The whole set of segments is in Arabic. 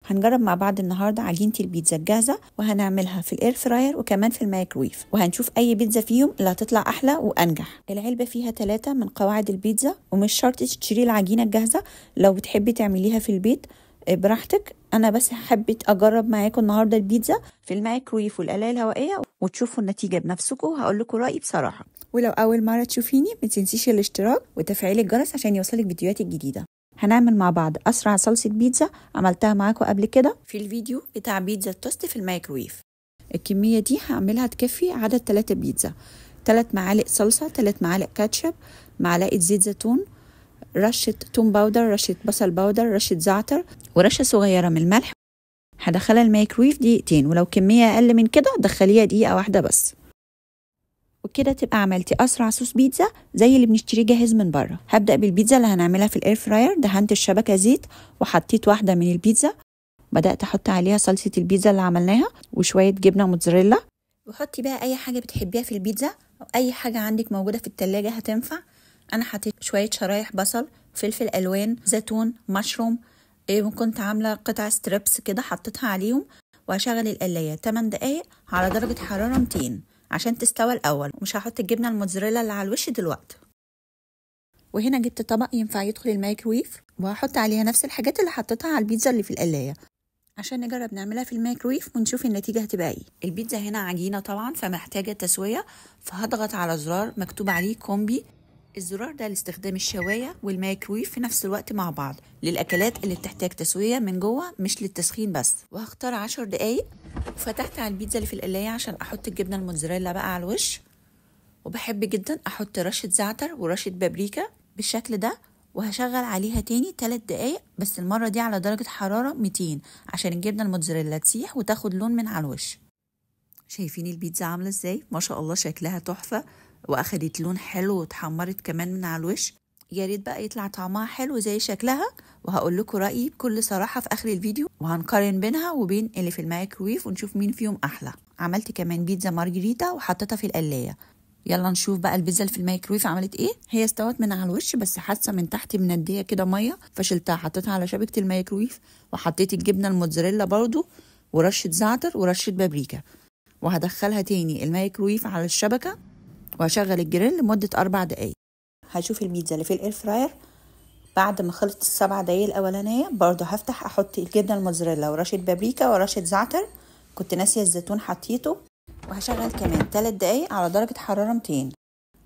هنجرب مع بعض النهارده عجينه البيتزا الجاهزه، وهنعملها في الاير فراير وكمان في الميكرويف، وهنشوف اي بيتزا فيهم اللي هتطلع احلى وانجح. العلبه فيها 3 من قواعد البيتزا، ومش شرط تشتري العجينه الجاهزه، لو بتحبي تعمليها في البيت براحتك. انا بس حبيت اجرب معاكم النهارده البيتزا في الميكرويف والقلايه الهوائيه وتشوفوا النتيجه بنفسكم، وهقول لكم رايي بصراحه. ولو اول مره تشوفيني ما تنسيش الاشتراك وتفعيل الجرس عشان يوصلك فيديوهاتي الجديده. هنعمل مع بعض اسرع صلصه بيتزا عملتها معاكم قبل كده في الفيديو بتاع بيتزا التوست في الميكرويف. الكميه دي هعملها تكفي عدد 3 بيتزا. 3 معالق صلصه، 3 معالق كاتشب، معلقه زيت زيتون، رشه توم باودر، رشه بصل باودر، رشه زعتر، ورشه صغيره من الملح. هدخلها الميكرويف دقيقتين، ولو كميه اقل من كده دخليها دقيقه واحده بس، وكده تبقى عملتي اسرع صوص بيتزا زي اللي بنشتريه جاهز من بره. هبدا بالبيتزا اللي هنعملها في الاير فراير. دهنت الشبكه زيت وحطيت واحده من البيتزا، بدات احط عليها صلصه البيتزا اللي عملناها وشويه جبنه موتزاريلا. وحطي بقى اي حاجه بتحبيها في البيتزا او اي حاجه عندك موجوده في التلاجة هتنفع. انا حطيت شويه شرايح بصل، فلفل الوان، زيتون، مشروم، وكنت عامله قطع ستريبس كده حطيتها عليهم. وهشغل القلايه 8 دقايق على درجه حراره 200 عشان تستوى الاول، ومش هحط الجبنه الموتزاريلا اللي على الوش دلوقتي. وهنا جبت طبق ينفع يدخل الميكرويف، وهحط عليها نفس الحاجات اللي حطيتها على البيتزا اللي في القلايه عشان نجرب نعملها في الميكرويف ونشوف النتيجه هتبقى ايه. البيتزا هنا عجينه طبعا فمحتاجه تسويه، فهضغط على زرار مكتوب عليه كومبي. الزرار ده لاستخدام الشوايه والميكرويف في نفس الوقت مع بعض، للاكلات اللي بتحتاج تسويه من جوه مش للتسخين بس. وهختار 10 دقايق. وفتحت على البيتزا اللي في القلايه عشان احط الجبنه الموتزاريلا بقى على الوش، وبحب جدا احط رشه زعتر ورشه بابريكا بالشكل ده. وهشغل عليها تاني 3 دقايق، بس المره دي على درجه حراره 200 عشان الجبنه الموتزاريلا تسيح وتاخد لون من على الوش. شايفين البيتزا عامله ازاي؟ ما شاء الله شكلها تحفه، واخدت لون حلو واتحمرت كمان من على الوش. يا ريت بقى يطلع طعمها حلو زي شكلها. وهقول لكم رايي بكل صراحه في اخر الفيديو، وهنقارن بينها وبين اللي في الميكرويف ونشوف مين فيهم احلى. عملت كمان بيتزا مارجريتا وحطيتها في القلايه. يلا نشوف بقى البيتزا اللي في الميكرويف عملت ايه. هي استوت من على الوش، بس حاسه من تحت منديه كده ميه، فشلتها حطيتها على شبكه الميكرويف، وحطيت الجبنه الموتزاريلا برضو ورشه زعتر ورشه بابريكا. وهدخلها تاني الميكرويف على الشبكه، وهشغل الجريل لمده 4 دقايق. هشوف البيتزا اللي في الاير فراير بعد ما خلصت ال7 دقايق الاولانيه. برضو هفتح احط الجبنه الموتزاريلا ورشه بابريكا ورشه زعتر، كنت ناسيه الزيتون حطيته. وهشغل كمان 3 دقايق على درجه حراره 200.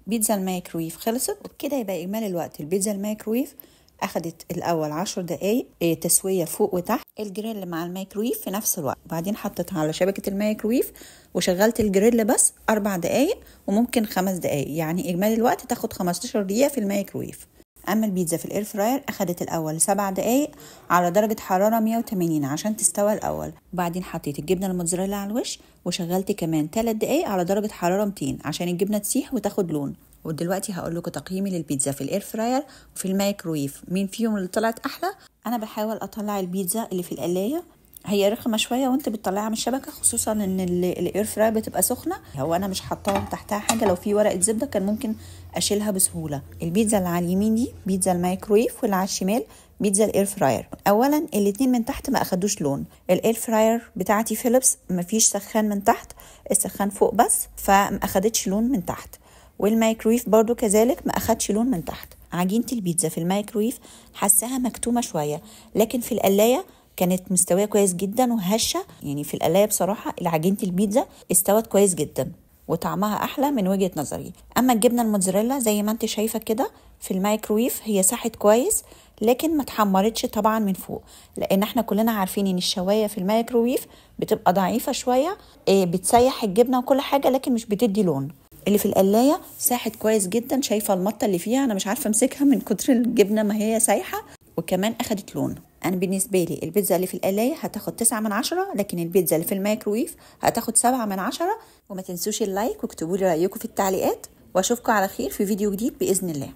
بيتزا الميكرويف خلصت، وبكده يبقى اجمالي الوقت البيتزا الميكرويف اخدت الاول 10 دقايق تسويه فوق وتحت، الجريل مع الميكرويف في نفس الوقت. بعدين حطيتها على شبكه الميكرويف وشغلت الجريل بس 4 دقايق وممكن 5 دقايق، يعني اجمالي الوقت تاخد 15 دقيقه في الميكرويف. اما البيتزا في الاير فراير اخدت الاول 7 دقايق على درجه حراره 180 عشان تستوى الاول. وبعدين حطيت الجبنه الموتزاريلا على الوش، وشغلت كمان 3 دقايق على درجه حراره 200 عشان الجبنه تسيح وتاخد لون. ودلوقتي هقول لكم تقييمي للبيتزا في الاير فراير وفي الميكرويف، مين فيهم اللي طلعت احلى. انا بحاول اطلع البيتزا اللي في القلايه، هي رخمه شويه وانت بتطلعها من الشبكه، خصوصا ان الاير فراير بتبقى سخنه. هو انا مش حاطاها تحتها حاجه، لو في ورقه زبده كان ممكن اشيلها بسهوله. البيتزا اللي على اليمين دي بيتزا الميكرويف، واللي على الشمال بيتزا الاير فراير. اولا الاتنين من تحت ما اخدوش لون. الاير فراير بتاعتي فيليبس ما فيش سخان من تحت، السخان فوق بس، فما اخدتش لون من تحت. والميكرويف برضو كذلك ما اخدش لون من تحت. عجينه البيتزا في الميكرويف حساها مكتومه شويه، لكن في القلايه كانت مستويه كويس جدا وهشه. يعني في القلايه بصراحه العجينه البيتزا استوت كويس جدا وطعمها احلى من وجهه نظري. اما الجبنه الموتزاريلا زي ما انت شايفه كده في الميكرويف هي ساحت كويس، لكن ما اتحمرتش طبعا من فوق، لان احنا كلنا عارفين ان الشوايه في الميكرويف بتبقى ضعيفه شويه، بتسيح الجبنه وكل حاجه لكن مش بتدي لون. اللي في القلايه ساحت كويس جدا، شايفه المطه اللي فيها انا مش عارفه امسكها من كتر الجبنه ما هي سايحه، وكمان اخدت لون. انا بالنسبه لي البيتزا اللي في القلايه هتاخد 9 من 10، لكن البيتزا اللي في الميكرويف هتاخد 7 من 10. وما تنسوش اللايك واكتبوا لي رايكم في التعليقات، واشوفكم على خير في فيديو جديد باذن الله.